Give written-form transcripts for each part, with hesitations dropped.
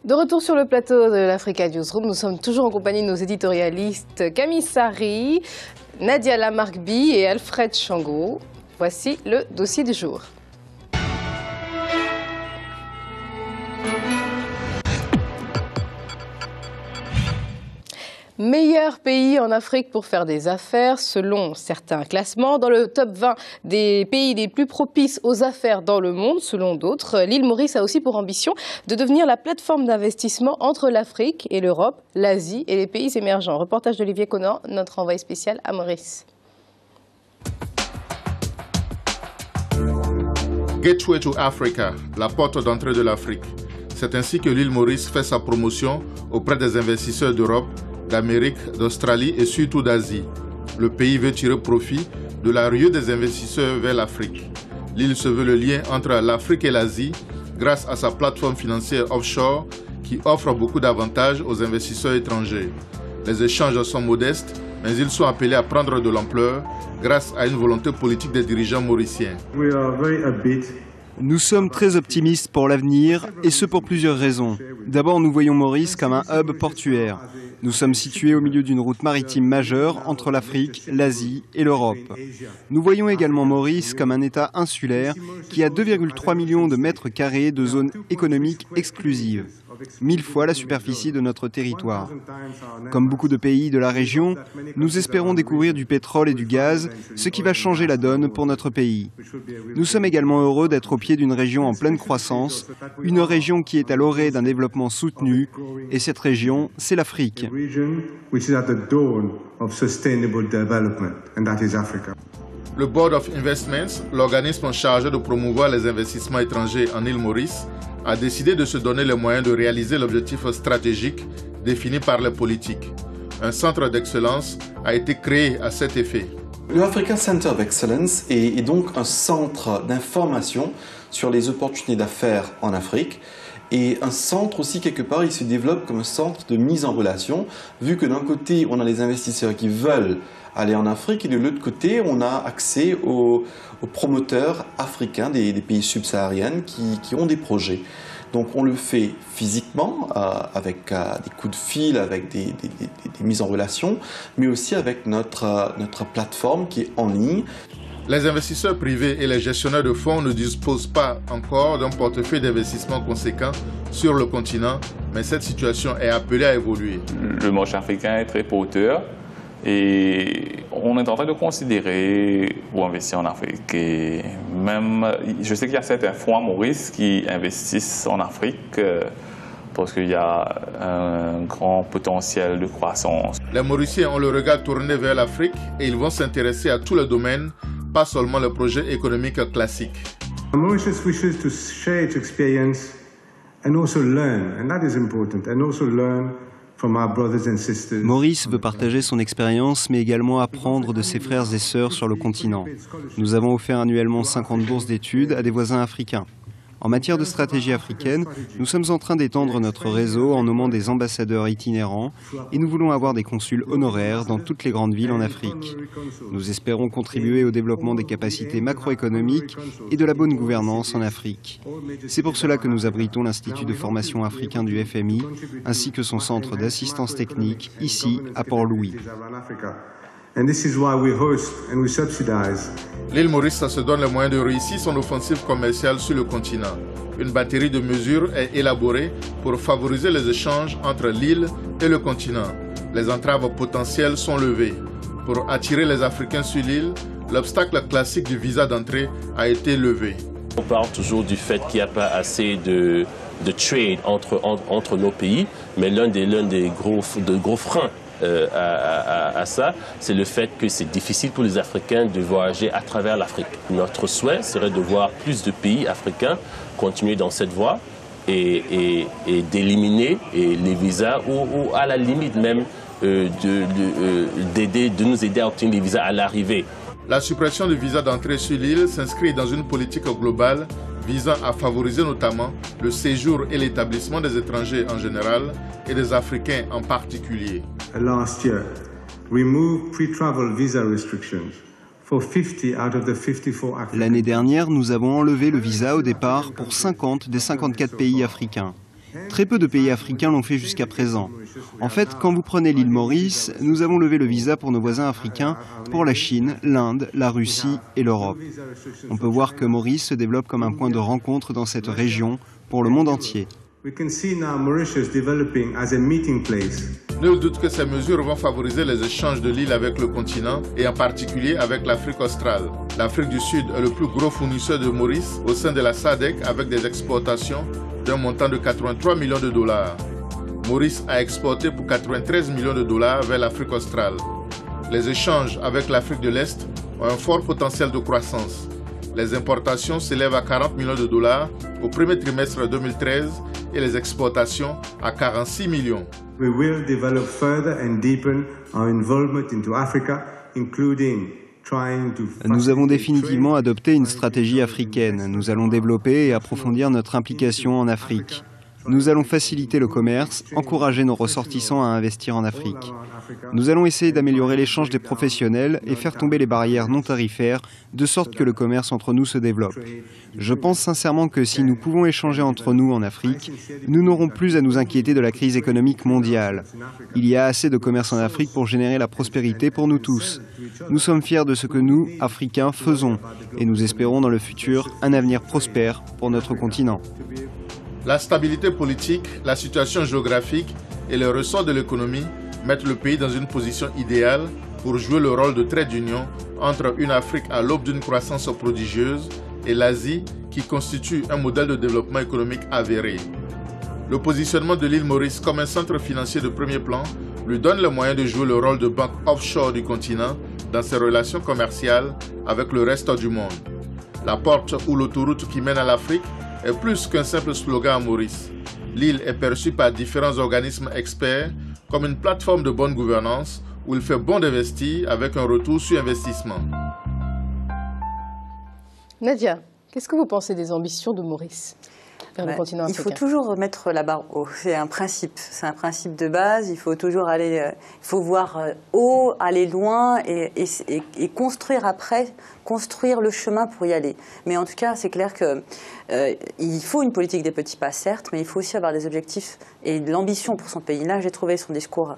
De retour sur le plateau de l'Africa Newsroom, nous sommes toujours en compagnie de nos éditorialistes Camille Sari, Nadia Lamarkby et Alfred Chango. Voici le dossier du jour. Meilleur pays en Afrique pour faire des affaires selon certains classements. Dans le top 20 des pays les plus propices aux affaires dans le monde, selon d'autres, l'île Maurice a aussi pour ambition de devenir la plateforme d'investissement entre l'Afrique et l'Europe, l'Asie et les pays émergents. Reportage d'Olivier Conan, notre envoyé spécial à Maurice. Gateway to Africa, la porte d'entrée de l'Afrique. C'est ainsi que l'île Maurice fait sa promotion auprès des investisseurs d'Europe, d'Amérique, d'Australie et surtout d'Asie. Le pays veut tirer profit de la ruée des investisseurs vers l'Afrique. L'île se veut le lien entre l'Afrique et l'Asie grâce à sa plateforme financière offshore qui offre beaucoup d'avantages aux investisseurs étrangers. Les échanges sont modestes, mais ils sont appelés à prendre de l'ampleur grâce à une volonté politique des dirigeants mauriciens. Nous sommes très optimistes pour l'avenir, et ce pour plusieurs raisons. D'abord, nous voyons Maurice comme un hub portuaire. Nous sommes situés au milieu d'une route maritime majeure entre l'Afrique, l'Asie et l'Europe. Nous voyons également Maurice comme un État insulaire qui a 2,3 millions de mètres carrés de zone économique exclusive, 1000 fois la superficie de notre territoire. Comme beaucoup de pays de la région, nous espérons découvrir du pétrole et du gaz, ce qui va changer la donne pour notre pays. Nous sommes également heureux d'être au pied d'une région en pleine croissance, une région qui est à l'orée d'un développement soutenu, et cette région, c'est l'Afrique. Le Board of Investments, l'organisme chargé de promouvoir les investissements étrangers en île Maurice, a décidé de se donner les moyens de réaliser l'objectif stratégique défini par les politiques. Un centre d'excellence a été créé à cet effet. Le Africa Center of Excellence est donc un centre d'information sur les opportunités d'affaires en Afrique. Et un centre aussi, quelque part, il se développe comme un centre de mise en relation, vu que d'un côté, on a les investisseurs qui veulent aller en Afrique, et de l'autre côté, on a accès aux promoteurs africains des pays subsahariens qui ont des projets. Donc on le fait physiquement, avec des coups de fil, avec des mises en relation, mais aussi avec notre plateforme qui est en ligne. Les investisseurs privés et les gestionnaires de fonds ne disposent pas encore d'un portefeuille d'investissement conséquent sur le continent, mais cette situation est appelée à évoluer. Le marché africain est très porteur et on est en train de considérer pour investir en Afrique. Et même, je sais qu'il y a certains fonds à Maurice qui investissent en Afrique parce qu'il y a un grand potentiel de croissance. Les Mauriciens ont le regard tourné vers l'Afrique et ils vont s'intéresser à tous les domaines, pas seulement les projets économiques classiques. Mauritius wishes to share its experience and also learn, and that is important, and also learn from our brothers and sisters. Maurice veut partager son expérience, mais également apprendre de ses frères et sœurs sur le continent. Nous avons offert annuellement 50 bourses d'études à des voisins africains. En matière de stratégie africaine, nous sommes en train d'étendre notre réseau en nommant des ambassadeurs itinérants et nous voulons avoir des consuls honoraires dans toutes les grandes villes en Afrique. Nous espérons contribuer au développement des capacités macroéconomiques et de la bonne gouvernance en Afrique. C'est pour cela que nous abritons l'Institut de formation africain du FMI ainsi que son centre d'assistance technique ici à Port-Louis. L'île Maurice se donne les moyens de réussir son offensive commerciale sur le continent. Une batterie de mesures est élaborée pour favoriser les échanges entre l'île et le continent. Les entraves potentielles sont levées. Pour attirer les Africains sur l'île, l'obstacle classique du visa d'entrée a été levé. On parle toujours du fait qu'il n'y a pas assez de trade entre nos pays, mais l'un des gros freins à ça, c'est le fait que c'est difficile pour les Africains de voyager à travers l'Afrique. Notre souhait serait de voir plus de pays africains continuer dans cette voie et d'éliminer les visas ou à la limite même de nous aider à obtenir les visas à l'arrivée. La suppression du visa d'entrée sur l'île s'inscrit dans une politique globale visant à favoriser notamment le séjour et l'établissement des étrangers en général et des Africains en particulier. Last year, removed pre-travel visa restrictions for 50 out of the 54 L'année dernière, nous avons enlevé le visa au départ pour 50 des 54 pays africains. Très peu de pays africains l'ont fait jusqu'à présent. En fait, quand vous prenez l'île Maurice, nous avons levé le visa pour nos voisins africains, pour la Chine, l'Inde, la Russie et l'Europe. On peut voir que Maurice se développe comme un point de rencontre dans cette région pour le monde entier. Nul doute que ces mesures vont favoriser les échanges de l'île avec le continent et en particulier avec l'Afrique australe. L'Afrique du Sud est le plus gros fournisseur de Maurice au sein de la SADC avec des exportations d'un montant de 83 millions de dollars. Maurice a exporté pour 93 millions de dollars vers l'Afrique australe. Les échanges avec l'Afrique de l'Est ont un fort potentiel de croissance. Les importations s'élèvent à 40 millions de dollars au premier trimestre 2013 et les exportations à 46 millions. We will develop further and deepen our involvement into Africa, including trying to... Nous avons définitivement adopté une stratégie africaine. Nous allons développer et approfondir notre implication en Afrique. Nous allons faciliter le commerce, encourager nos ressortissants à investir en Afrique. Nous allons essayer d'améliorer l'échange des professionnels et faire tomber les barrières non tarifaires de sorte que le commerce entre nous se développe. Je pense sincèrement que si nous pouvons échanger entre nous en Afrique, nous n'aurons plus à nous inquiéter de la crise économique mondiale. Il y a assez de commerce en Afrique pour générer la prospérité pour nous tous. Nous sommes fiers de ce que nous, Africains, faisons et nous espérons dans le futur un avenir prospère pour notre continent. La stabilité politique, la situation géographique et les ressorts de l'économie mettent le pays dans une position idéale pour jouer le rôle de trait d'union entre une Afrique à l'aube d'une croissance prodigieuse et l'Asie qui constitue un modèle de développement économique avéré. Le positionnement de l'île Maurice comme un centre financier de premier plan lui donne le moyen de jouer le rôle de banque offshore du continent dans ses relations commerciales avec le reste du monde. La porte ou l'autoroute qui mène à l'Afrique est plus qu'un simple slogan à Maurice. L'île est perçue par différents organismes experts comme une plateforme de bonne gouvernance où il fait bon d'investir avec un retour sur investissement. Nadia, qu'est-ce que vous pensez des ambitions de Maurice vers le continent africain? Il faut toujours mettre la barre haut. C'est un principe de base. Il faut toujours aller, il faut voir haut, aller loin et construire après, construire le chemin pour y aller. Mais en tout cas, c'est clair que il faut une politique des petits pas, certes, mais il faut aussi avoir des objectifs et de l'ambition pour son pays. Là, j'ai trouvé son discours,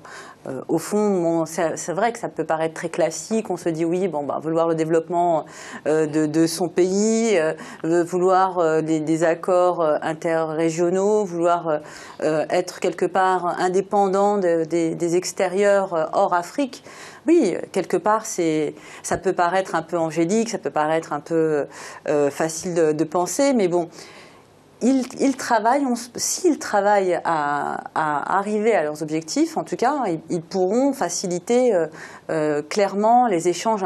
au fond, c'est vrai que ça peut paraître très classique. On se dit oui, bon, bah, vouloir le développement de son pays, vouloir des accords interrégionaux, vouloir être quelque part indépendant des extérieurs hors Afrique. Oui, quelque part, ça peut paraître un peu angélique, ça peut paraître un peu facile de penser, mais bon, s'ils travaillent à arriver à leurs objectifs, en tout cas, ils pourront faciliter clairement les échanges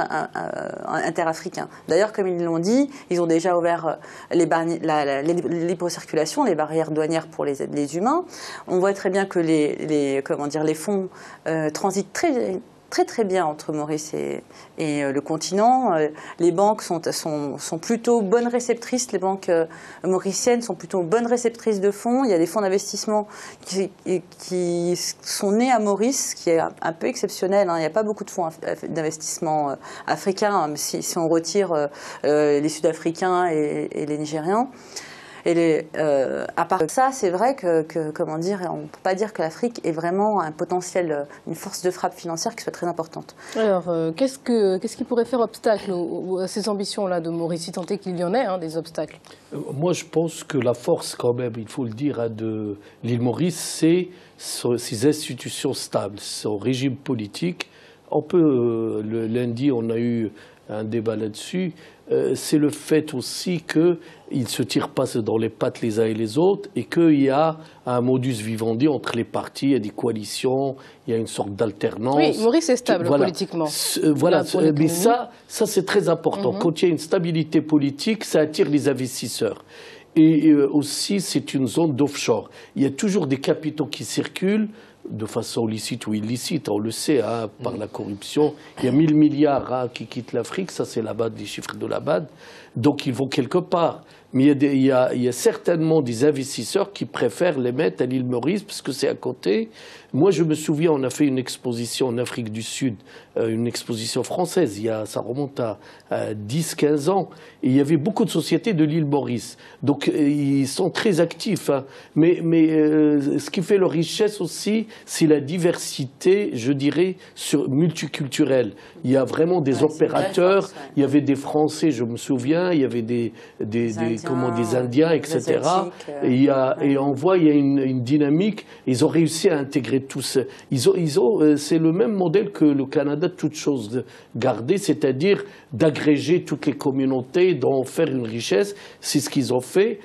interafricains. D'ailleurs, comme ils l'ont dit, ils ont déjà ouvert la libre circulation, les barrières douanières pour les humains. On voit très bien que les fonds transitent très bien entre Maurice et le continent. Les banques sont plutôt bonnes réceptrices, les banques mauriciennes sont plutôt bonnes réceptrices de fonds. Il y a des fonds d'investissement qui sont nés à Maurice, ce qui est un peu exceptionnel. Il n'y a pas beaucoup de fonds d'investissement africains, si on retire les Sud-Africains et les Nigérians. À part ça, c'est vrai comment dire, on ne peut pas dire que l'Afrique est vraiment un potentiel, une force de frappe financière qui soit très importante. Alors, qu'est-ce qui pourrait faire obstacle à ces ambitions-là de Maurice, si tant est qu'il y en ait des obstacles? Moi, je pense que la force, quand même, il faut le dire, de l'île Maurice, c'est ses institutions stables, son régime politique. Le lundi, on a eu un débat là-dessus. C'est le fait aussi qu'ils ne se tirent pas dans les pattes les uns et les autres et qu'il y a un modus vivendi entre les partis, il y a des coalitions, il y a une sorte d'alternance. Oui, Maurice est stable politiquement. Voilà, mais ça c'est très important. Quand il y a une stabilité politique, ça attire les investisseurs. Et aussi, c'est une zone d'offshore. Il y a toujours des capitaux qui circulent de façon licite ou illicite, on le sait, par la corruption. Il y a 1000 milliards qui quittent l'Afrique, ça c'est la BAD, les chiffres de la BAD. Donc ils vont quelque part. Mais il y a certainement des investisseurs qui préfèrent les mettre à l'île Maurice parce que c'est à côté. Moi, je me souviens, on a fait une exposition en Afrique du Sud, une exposition française, ça remonte à 10-15 ans. Et il y avait beaucoup de sociétés de l'île Maurice. Donc, ils sont très actifs. Hein. Mais ce qui fait leur richesse aussi, c'est la diversité, je dirais, multiculturelle. Il y a vraiment des opérateurs, il y avait des Français, je me souviens, il y avait des Indiens, etc. Et on voit, il y a une dynamique. Ils ont réussi à intégrer tous. C'est le même modèle que le Canada, toutes choses gardées, c'est-à-dire d'agréger toutes les communautés, d'en faire une richesse. C'est ce qu'ils ont fait.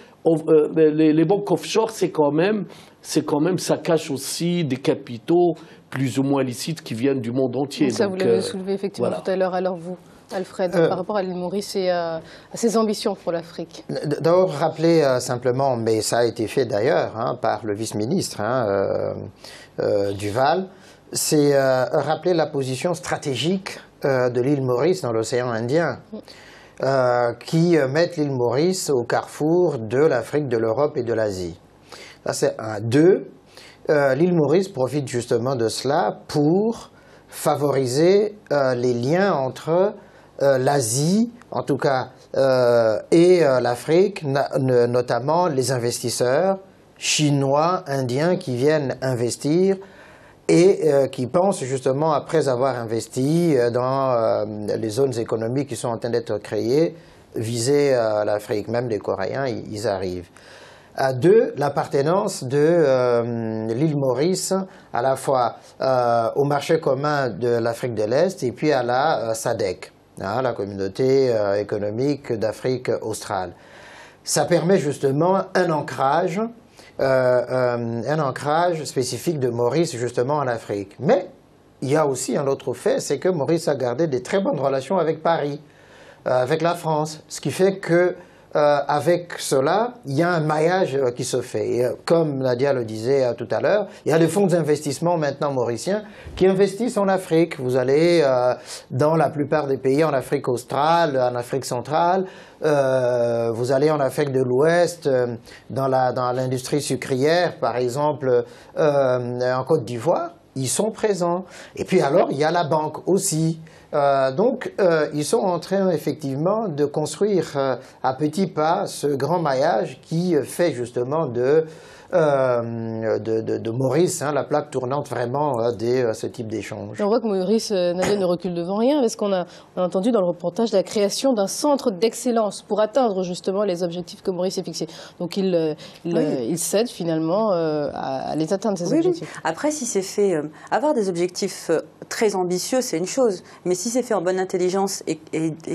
Les banques offshore, c'est quand même, ça cache aussi des capitaux plus ou moins licites qui viennent du monde entier. Ça, vous l'avez soulevé effectivement tout à l'heure. Alors vous, Alfred, par rapport à l'île Maurice et à ses ambitions pour l'Afrique. D'abord, rappeler simplement, mais ça a été fait d'ailleurs par le vice-ministre Duval, c'est rappeler la position stratégique de l'île Maurice dans l'océan Indien, qui mettent l'île Maurice au carrefour de l'Afrique, de l'Europe et de l'Asie. Ça, c'est un. Deux, l'île Maurice profite justement de cela pour favoriser les liens entre l'Asie, en tout cas, et l'Afrique, notamment les investisseurs chinois, indiens qui viennent investir et qui pensent justement, après avoir investi dans les zones économiques qui sont en train d'être créées, viser l'Afrique. Même les Coréens, ils arrivent. Deux, l'appartenance de l'île Maurice à la fois au marché commun de l'Afrique de l'Est et puis à la SADC, la communauté économique d'Afrique australe. Ça permet justement un ancrage spécifique de Maurice justement en Afrique. Mais il y a aussi un autre fait, c'est que Maurice a gardé des très bonnes relations avec Paris, avec la France, ce qui fait que avec cela, il y a un maillage qui se fait. Et, comme Nadia le disait tout à l'heure, il y a des fonds d'investissement maintenant mauriciens qui investissent en Afrique. Vous allez dans la plupart des pays en Afrique australe, en Afrique centrale, vous allez en Afrique de l'Ouest, dans l'industrie sucrière, par exemple, en Côte d'Ivoire, ils sont présents. Et puis alors, il y a la banque aussi. Donc, ils sont en train effectivement de construire à petits pas ce grand maillage qui fait justement de Maurice la plaque tournante vraiment de ce type d'échange. On voit que Maurice Nadia ne recule devant rien, parce qu'on a entendu dans le reportage la création d'un centre d'excellence pour atteindre justement les objectifs que Maurice a fixés. Donc il cède finalement à les atteindre, ces objectifs. Oui. Après, si c'est fait, avoir des objectifs très ambitieux, c'est une chose, mais si c'est fait en bonne intelligence et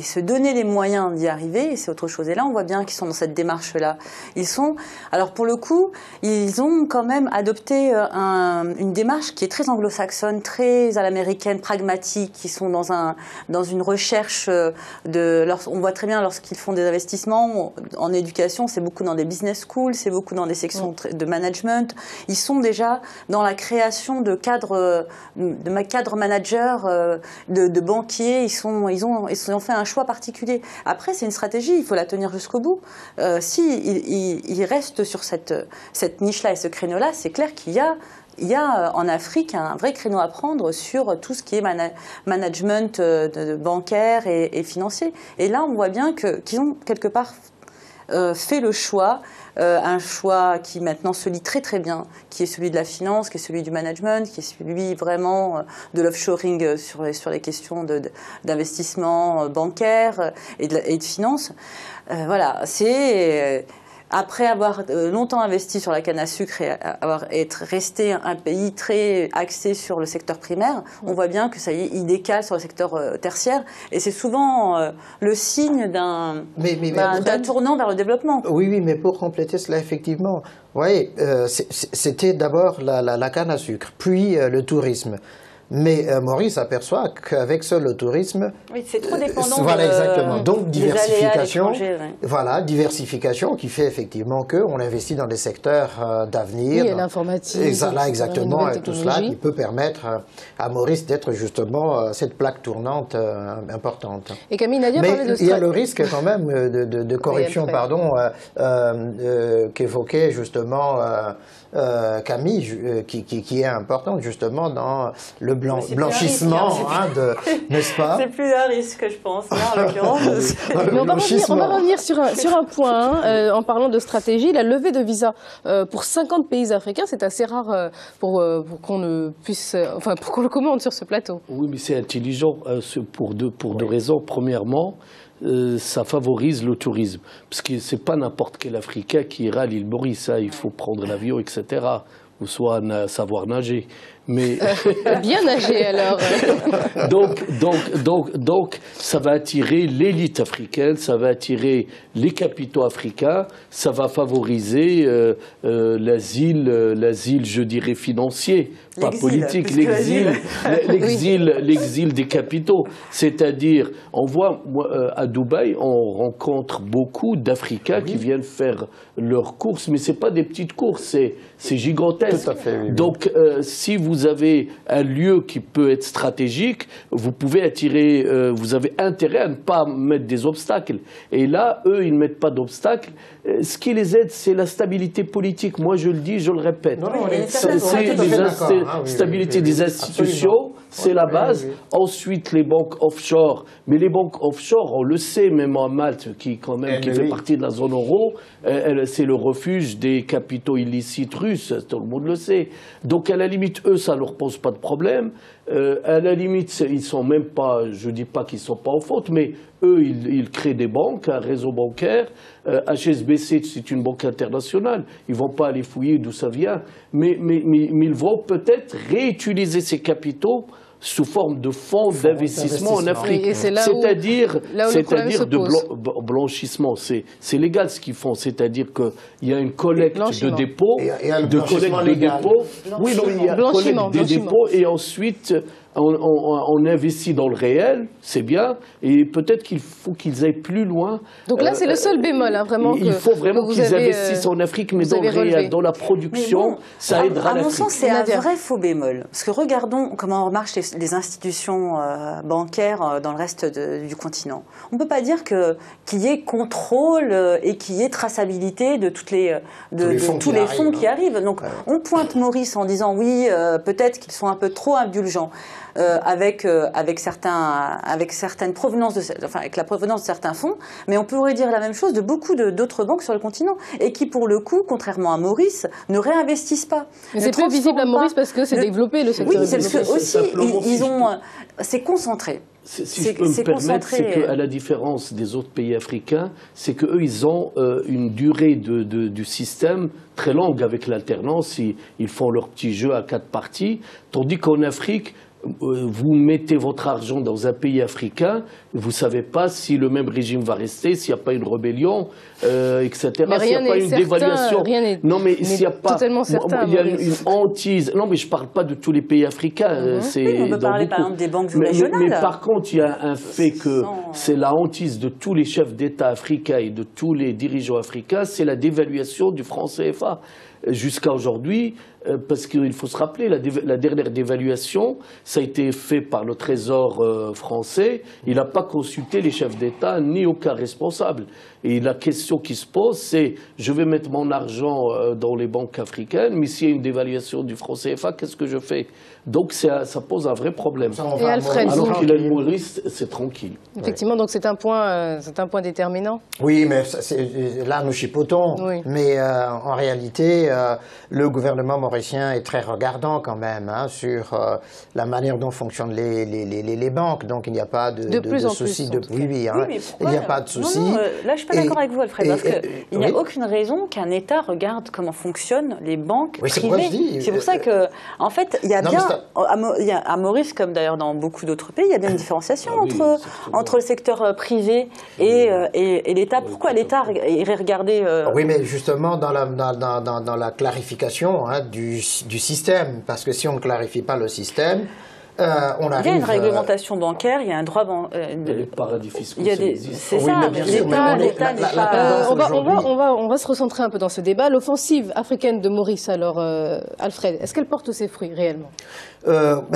se donner les moyens d'y arriver, c'est autre chose. Et là, on voit bien qu'ils sont dans cette démarche-là. Alors pour le coup, ils ont quand même adopté une démarche qui est très anglo-saxonne, très à l'américaine, pragmatique. Ils sont dans une recherche on voit très bien lorsqu'ils font des investissements en éducation, c'est beaucoup dans des business schools, c'est beaucoup dans des sections de management. Ils sont déjà dans la création de cadres managers, de banquiers. Ils ont fait un choix particulier. Après, c'est une stratégie, il faut la tenir jusqu'au bout. Ils restent sur cette niche-là et ce créneau-là, c'est clair qu'il y a en Afrique un vrai créneau à prendre sur tout ce qui est management bancaire et financier. Et là, on voit bien qu'ils ont quelque part fait le choix, un choix qui maintenant se lie très très bien, qui est celui de la finance, qui est celui du management, qui est celui vraiment de l'offshoring sur les questions d'investissement bancaire et de finance. Voilà, c'est... Après avoir longtemps investi sur la canne à sucre et être resté un pays très axé sur le secteur primaire, on voit bien que ça y est, il décale sur le secteur tertiaire. Et c'est souvent le signe d'un tournant vers le développement. Oui, mais pour compléter cela, effectivement, c'était d'abord la canne à sucre, puis le tourisme. Mais Maurice aperçoit qu'avec seul le tourisme... Oui, c'est trop dépendant voilà, exactement. Donc, diversification, ouais. Diversification qui fait effectivement qu'on investit dans des secteurs d'avenir. Oui, l'informatique. Exactement, et tout cela qui peut permettre à Maurice d'être justement cette plaque tournante importante. Et Camille Nadia parlait de il y a le risque quand même de corruption, qu'évoquait justement Camille, qui est importante justement dans le blanchissement, n'est-ce pas? C'est plus un risque, je pense, en l'occurrence. On va revenir sur un point, en parlant de stratégie. La levée de visa pour 50 pays africains, c'est assez rare pour qu'on ne puisse, pour qu'on le commande sur ce plateau. Oui, mais c'est intelligent pour deux raisons. Premièrement, ça favorise le tourisme. Parce que ce n'est pas n'importe quel Africain qui ira à l'île Maurice. Il faut prendre l'avion, etc. Ou soit savoir nager. Mais bien nager alors. donc, ça va attirer l'élite africaine, ça va attirer les capitaux africains, ça va favoriser l'asile, je dirais financier, pas politique, l'exil des capitaux. C'est-à-dire, on voit à Dubaï, on rencontre beaucoup d'Africains qui viennent faire leurs courses, mais c'est pas des petites courses, c'est gigantesque. Tout à fait, oui. Donc, si vous avez un lieu qui peut être stratégique, vous pouvez attirer, vous avez intérêt à ne pas mettre des obstacles. Et là, eux, ils ne mettent pas d'obstacles. Ce qui les aide, c'est la stabilité politique. Moi, je le dis, je le répète. C'est la stabilité des institutions, c'est la base. Ensuite, les banques offshore. Mais les banques offshore, on le sait, même en Malte, qui fait partie de la zone euro, c'est le refuge des capitaux illicites russes, tout le monde le sait. Donc, à la limite, eux, ça ne leur pose pas de problème. À la limite, ils sont même pas, je ne dis pas qu'ils ne sont pas en faute, mais eux, ils créent des banques, un réseau bancaire. HSBC, c'est une banque internationale. Ils ne vont pas aller fouiller d'où ça vient. Mais ils vont peut-être réutiliser ces capitaux sous forme de fonds d'investissement en Afrique. Oui, c'est-à-dire de blanchissement. C'est légal ce qu'ils font. C'est-à-dire qu'il y a une collecte de dépôts. Oui, il y a collecte des dépôts et ensuite on investit dans le réel, c'est bien, et peut-être qu'il faut qu'ils aillent plus loin. Donc là, c'est le seul bémol, vraiment. Il faut vraiment qu'ils investissent en Afrique, mais dans le réel, dans la production, ça aidera l'Afrique. À mon sens, c'est un vrai faux bémol. Parce que regardons comment marchent les institutions bancaires dans le reste du continent. On ne peut pas dire qu'il y ait contrôle et qu'il y ait traçabilité de tous les fonds qui arrivent. Donc, on pointe Maurice en disant oui, peut-être qu'ils sont un peu trop indulgents. Avec certaines provenances avec la provenance de certains fonds, mais on pourrait dire la même chose de beaucoup d'autres banques sur le continent et qui, pour le coup, contrairement à Maurice, ne réinvestissent pas. Mais c'est plus visible à Maurice parce que c'est développé le secteur. Oui, c'est parce que aussi c'est concentré. Si je peux me permettre, c'est qu'à la différence des autres pays africains, c'est qu'eux, ils ont une durée du système très longue avec l'alternance. Ils font leur petit jeu à 4 parties, tandis qu'en Afrique, vous mettez votre argent dans un pays africain, vous ne savez pas si le même régime va rester, s'il n'y a pas une rébellion, etc. S'il n'y a pas une dévaluation. Non, mais s'il n'y a pas. Il y a une hantise. Non, mais je ne parle pas de tous les pays africains. Oui, on peut parler par exemple des banques régionales. Mais par contre, il y a un fait que c'est la hantise de tous les chefs d'État africains et de tous les dirigeants africains, c'est la dévaluation du franc CFA. Jusqu'à aujourd'hui, parce qu'il faut se rappeler, la dernière dévaluation, ça a été fait par le Trésor français. Il n'a pas consulté les chefs d'État ni aucun responsable. Et la question qui se pose, c'est je vais mettre mon argent dans les banques africaines, mais s'il y a une dévaluation du franc CFA, qu'est-ce que je fais? Donc ça pose un vrai problème. Et Alfred, alors qu'il a le Maurice, c'est tranquille. Effectivement, donc c'est un point déterminant. Oui, mais là nous chipotons. Oui. Mais en réalité, le gouvernement mauricien est très regardant quand même sur la manière dont fonctionnent les banques. Donc il n'y a pas de souci. Il n'y a pas de souci. Là, je ne suis pas d'accord avec vous, Alfred, parce qu'il n'y a aucune raison qu'un État regarde comment fonctionnent les banques privées. C'est pour ça que, en fait, il y a bien, à Maurice, comme d'ailleurs dans beaucoup d'autres pays, il y a bien une différenciation entre le secteur privé et l'État. Pourquoi l'État irait regarder Oui, mais justement dans la clarification du système, parce que si on ne clarifie pas le système, On il y a une réglementation bancaire, il y a un droit bancaire. Les paradis fiscaux, c'est ça, l'État n'est pas... On va se recentrer un peu dans ce débat. L'offensive africaine de Maurice, alors, Alfred, est-ce qu'elle porte ses fruits réellement?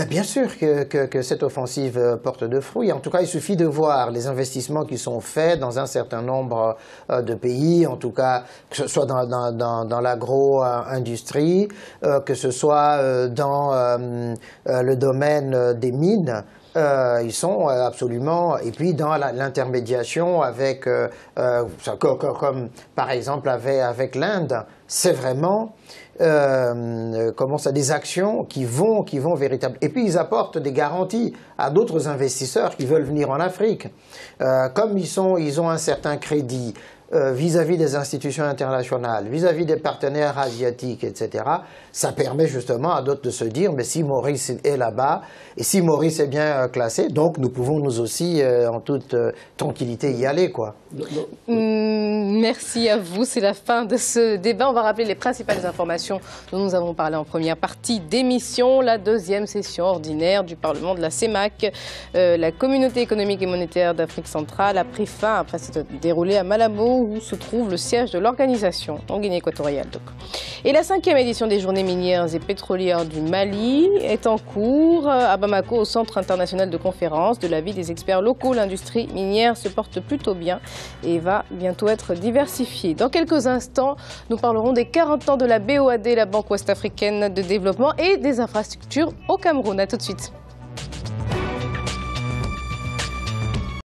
Bien sûr que cette offensive porte de fruits. En tout cas, il suffit de voir les investissements qui sont faits dans un certain nombre de pays, en tout cas, que ce soit dans l'agro-industrie, que ce soit dans le domaine des mines. Ils sont absolument... Et puis dans l'intermédiation avec, comme par exemple avec l'Inde, c'est vraiment... des actions qui vont véritablement... Et puis ils apportent des garanties à d'autres investisseurs qui veulent venir en Afrique. Comme ils ont un certain crédit vis-à-vis des institutions internationales, vis-à-vis des partenaires asiatiques, etc., ça permet justement à d'autres de se dire, mais si Maurice est là-bas, et si Maurice est bien classé, donc nous pouvons nous aussi, en toute tranquillité, y aller, quoi. Merci à vous, c'est la fin de ce débat. On va rappeler les principales informations dont nous avons parlé en première partie d'émission. La deuxième session ordinaire du Parlement de la CEMAC, la Communauté économique et monétaire d'Afrique centrale, a pris fin après s'être déroulée à Malabo, où se trouve le siège de l'organisation en Guinée équatoriale. Et la 5e édition des journées minières et pétrolières du Mali est en cours à Bamako, au Centre international de conférence. De l'avis des experts locaux, l'industrie minière se porte plutôt bien et va bientôt être diversifiée. Dans quelques instants, nous parlerons des 40 ans de la BOAD, la Banque ouest-africaine de développement, et des infrastructures au Cameroun. À tout de suite.